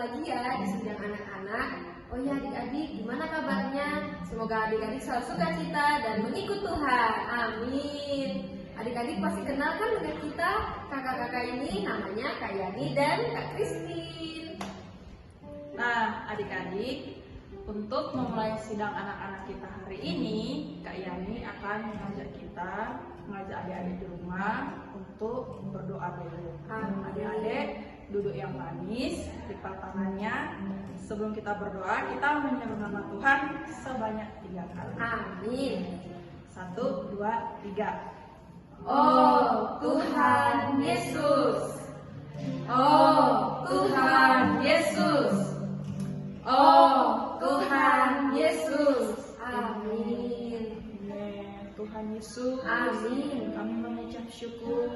lagi ya di sidang anak-anak. Oh ya adik-adik, gimana kabarnya? Semoga adik-adik selalu sukacita dan mengikut Tuhan. Amin. Adik-adik pasti kenal kan dengan kita, kakak-kakak ini namanya Kak Yani dan Kak Christine. Nah, adik-adik, untuk memulai sidang anak-anak kita hari ini, Kak Yani akan mengajak adik-adik di rumah untuk berdoa dulu. Adik-adik duduk yang manis, lipat tangannya. Sebelum kita berdoa, kita menyebut nama Tuhan sebanyak 3 kali. Amin. 1, 2, 3. Oh Tuhan Yesus. Oh Tuhan Yesus. Oh Tuhan Yesus. Amin. Tuhan Yesus, Amin. kami mengucap syukur.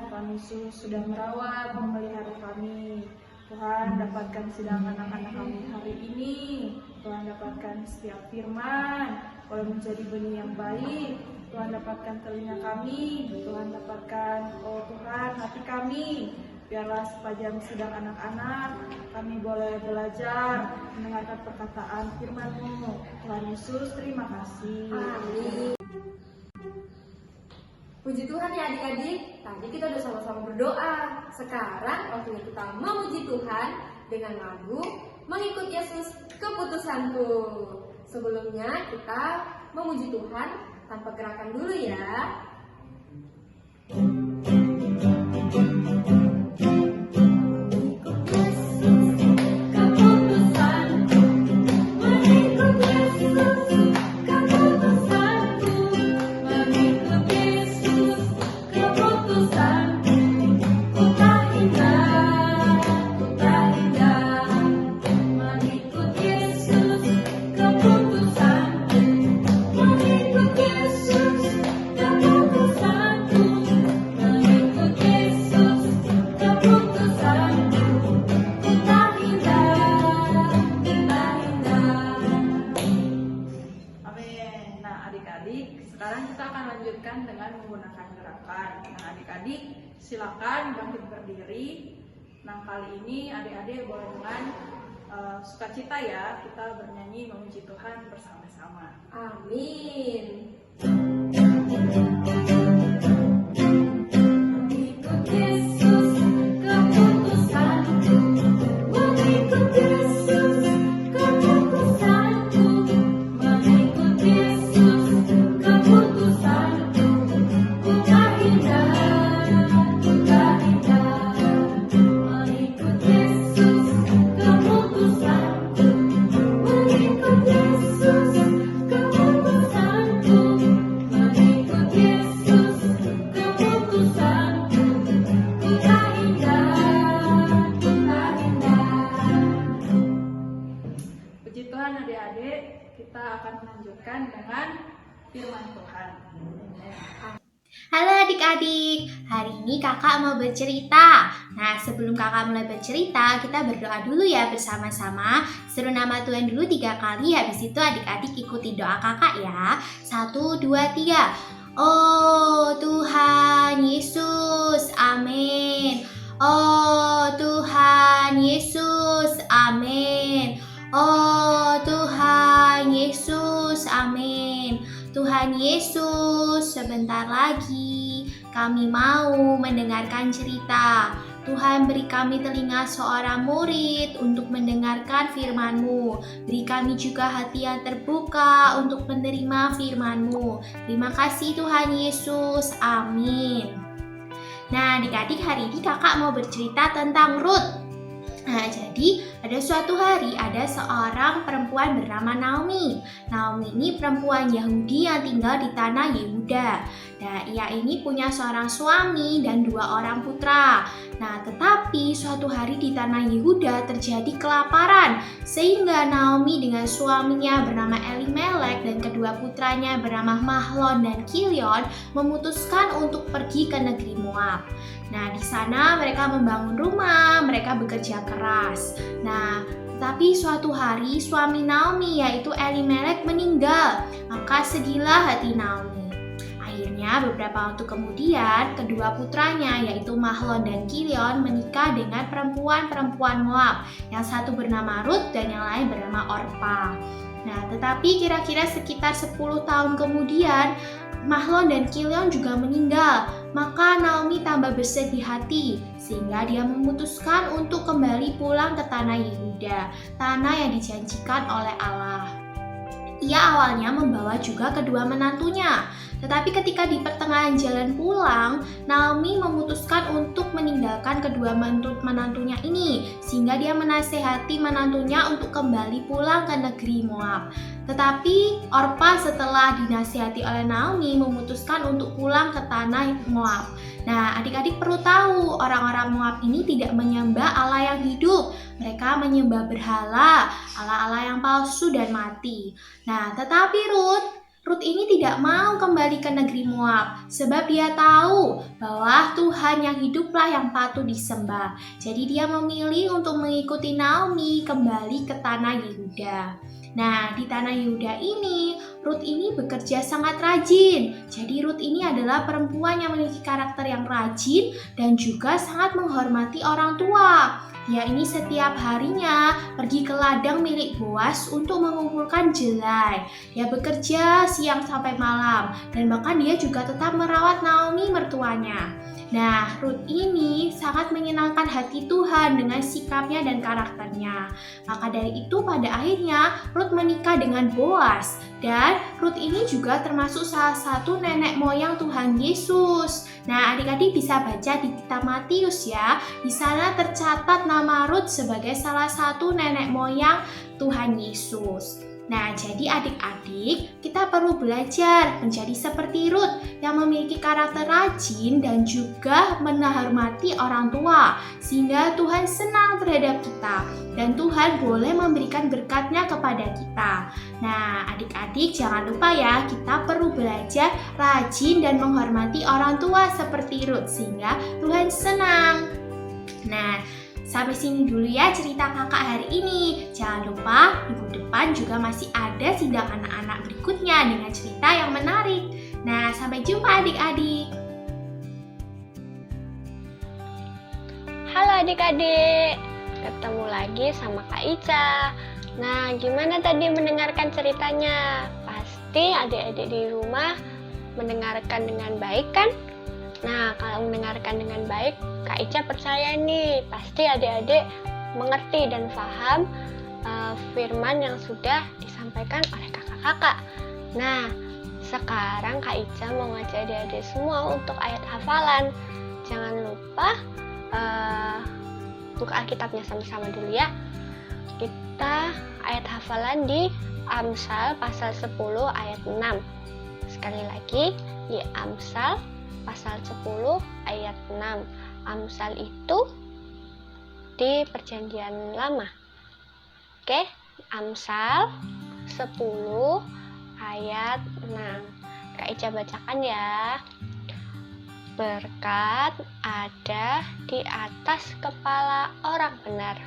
Tuhan Yesus sudah merawat, memelihara kami. Tuhan, dapatkan sidang anak-anak kami hari ini. Tuhan, dapatkan setiap firman, boleh menjadi benih yang baik. Tuhan, dapatkan telinga kami. Tuhan, dapatkan, oh Tuhan, hati kami. Biarlah sepanjang sidang anak-anak, kami boleh belajar, mendengarkan perkataan firman-Mu. Tuhan Yesus, terima kasih. Amin. Puji Tuhan ya adik-adik, tadi kita udah sama-sama berdoa. Sekarang waktunya kita memuji Tuhan dengan lagu Mengikut Yesus Keputusanku. Sebelumnya kita memuji Tuhan tanpa gerakan dulu ya. Sekarang kita akan lanjutkan dengan menggunakan gerakan. Nah, adik-adik silakan bangkit berdiri. Nah, kali ini adik-adik boleh dengan sukacita ya, kita bernyanyi memuji Tuhan bersama-sama. Amin. Adik-adik, kita akan melanjutkan dengan firman Tuhan. Halo adik-adik, hari ini kakak mau bercerita. Nah, sebelum kakak mulai bercerita, kita berdoa dulu ya bersama-sama. Seru nama Tuhan dulu 3 kali, habis itu adik-adik ikuti doa kakak ya. 1, 2, 3. Oh Tuhan Yesus, amin. Oh Tuhan Yesus, amin. Oh Tuhan Yesus, amin. Tuhan Yesus, sebentar lagi kami mau mendengarkan cerita. Tuhan, beri kami telinga seorang murid untuk mendengarkan firman-Mu. Beri kami juga hati yang terbuka untuk menerima firman-Mu. Terima kasih Tuhan Yesus, amin. Nah, adik-adik, hari ini kakak mau bercerita tentang Ruth. Nah, jadi pada suatu hari ada seorang perempuan bernama Naomi. Naomi ini perempuan Yahudi yang tinggal di tanah Yehuda. Nah, ia ini punya seorang suami dan 2 orang putra. Nah, tetapi suatu hari di tanah Yehuda terjadi kelaparan, sehingga Naomi dengan suaminya bernama Elimelek dan kedua putranya bernama Mahlon dan Kilion memutuskan untuk pergi ke negeri Moab. Nah, di sana mereka membangun rumah, mereka bekerja keras. Nah, tapi suatu hari suami Naomi yaitu Elimelek meninggal, maka sedihlah hati Naomi. Akhirnya Akhirnya beberapa waktu kemudian kedua putranya yaitu Mahlon dan Kilion menikah dengan perempuan-perempuan Moab. Yang satu bernama Rut dan yang lain bernama Orpa. Nah, tetapi kira-kira sekitar 10 tahun kemudian Mahlon dan Kilion juga meninggal. Maka Naomi tambah bersedih hati sehingga dia memutuskan untuk kembali pulang ke tanah Yehuda, tanah yang dijanjikan oleh Allah. Ia awalnya membawa juga kedua menantunya, tetapi ketika di pertengahan jalan pulang, Naomi memutuskan untuk meninggalkan kedua menantunya ini, sehingga dia menasehati menantunya untuk kembali pulang ke negeri Moab. Tetapi Orpa setelah dinasihati oleh Naomi memutuskan untuk pulang ke tanah Moab. Nah, adik-adik perlu tahu, orang-orang Moab ini tidak menyembah Allah yang hidup. Mereka menyembah berhala, Allah-Allah yang palsu dan mati. Nah, tetapi Rut ini tidak mau kembali ke negeri Moab, sebab dia tahu bahwa Tuhan yang hiduplah yang patut disembah. Jadi dia memilih untuk mengikuti Naomi kembali ke tanah Yehuda. Nah, di tanah Yehuda ini, Rut ini bekerja sangat rajin. Jadi Rut ini adalah perempuan yang memiliki karakter yang rajin dan juga sangat menghormati orang tua. Dia ini setiap harinya pergi ke ladang milik Boas untuk mengumpulkan jelai. Dia bekerja siang sampai malam dan bahkan dia juga tetap merawat Naomi mertuanya. Nah, Rut ini sangat menyenangkan hati Tuhan dengan sikapnya dan karakternya. Maka dari itu pada akhirnya Rut menikah dengan Boas. Dan Rut ini juga termasuk salah satu nenek moyang Tuhan Yesus. Nah, adik-adik bisa baca di kitab Matius ya. Di sana tercatat nama Rut sebagai salah satu nenek moyang Tuhan Yesus. Nah, jadi adik-adik, kita perlu belajar menjadi seperti Rut yang memiliki karakter rajin dan juga menghormati orang tua, sehingga Tuhan senang terhadap kita dan Tuhan boleh memberikan berkat-Nya kepada kita. Nah, adik-adik jangan lupa ya, kita perlu belajar rajin dan menghormati orang tua seperti Rut sehingga Tuhan senang. Nah, sampai sini dulu ya cerita kakak hari ini. Jangan lupa minggu depan juga masih ada sidang anak-anak berikutnya dengan cerita yang menarik. Nah, sampai jumpa adik-adik. Halo adik-adik, ketemu lagi sama Kak Ica. Nah, gimana tadi mendengarkan ceritanya? Pasti adik-adik di rumah mendengarkan dengan baik kan? Nah, kalau mendengarkan dengan baik, Kak Ica percaya nih, pasti adik-adik mengerti dan paham firman yang sudah disampaikan oleh kakak-kakak. Nah, sekarang Kak Ica mau ngajak adik-adik semua untuk ayat hafalan. Jangan lupa buka Alkitabnya sama-sama dulu ya. Kita ayat hafalan di Amsal pasal 10 ayat 6. Sekali lagi, di Amsal pasal 10 ayat 6. Amsal itu di Perjanjian Lama. Oke, Amsal 10 ayat 6. Kak Ica bacakan ya. Berkat ada di atas kepala orang benar.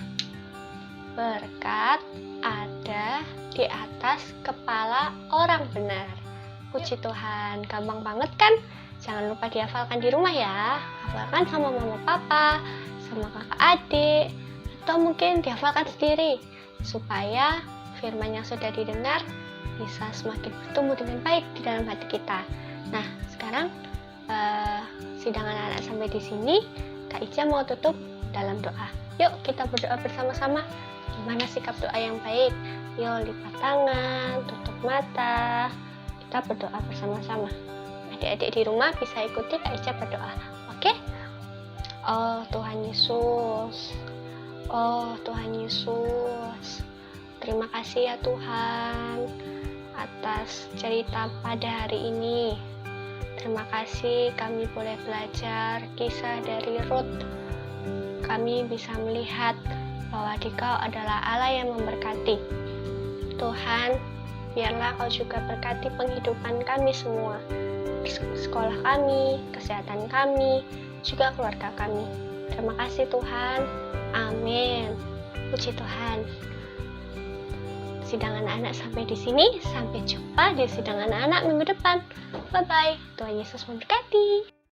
Berkat ada di atas kepala orang benar. Puji Tuhan, gampang banget kan? Jangan lupa dihafalkan di rumah ya. Hafalkan sama mama papa, sama kakak adik, atau mungkin dihafalkan sendiri supaya firman yang sudah didengar bisa semakin bertumbuh dengan baik di dalam hati kita. Nah, sekarang sidang anak-anak sampai di sini. Kak Ica mau tutup dalam doa. Yuk kita berdoa bersama-sama. Gimana sikap doa yang baik? Yuk lipat tangan, tutup mata. Kita berdoa bersama-sama. Adik-adik di rumah bisa ikuti Kak Ica berdoa. Oke? Oh Tuhan Yesus. Oh Tuhan Yesus. Terima kasih ya Tuhan atas cerita pada hari ini. Terima kasih kami boleh belajar kisah dari Rut. Kami bisa melihat bahwa Dikau adalah Allah yang memberkati. Tuhan, biarlah Kau juga berkati penghidupan kami semua. Sekolah kami, kesehatan kami, juga keluarga kami. Terima kasih Tuhan. Amin. Puji Tuhan. Sidang anak-anak sampai di sini. Sampai jumpa di sidang anak-anak minggu depan. Bye-bye. Tuhan Yesus memberkati.